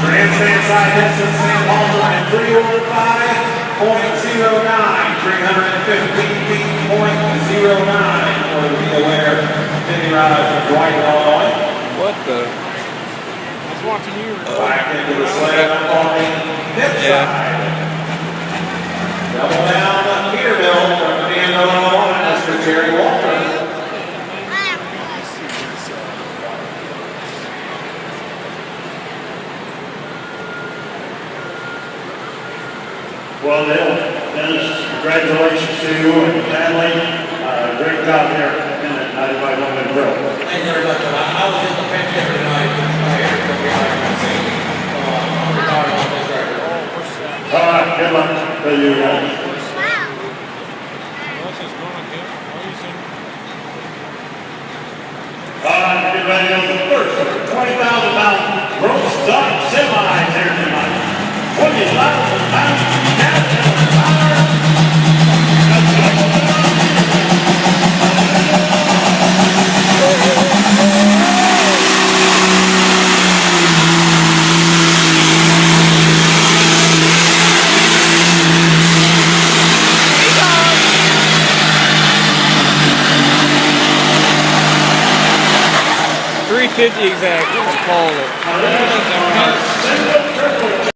Grandstand side distance, Sam Halter at 305.09, 315 feet, .09 for the Be-Aware Mini Ride from Dwight, Illinois. What the? I was watching you. Back into the sled up on the hip side. Double down Peterbilt from the end of Illinois. That's for Jerry Walker. Well, Dennis, congratulations to you and the family. Great job here in the 9500 grill. Thank you very much. I was just a bench here tonight. All right, good luck to you guys. All right, get ready on the first 20,000-pound gross stock semis here tonight. 20,000 pounds down to the fire. 350 exactly. I'm calling it.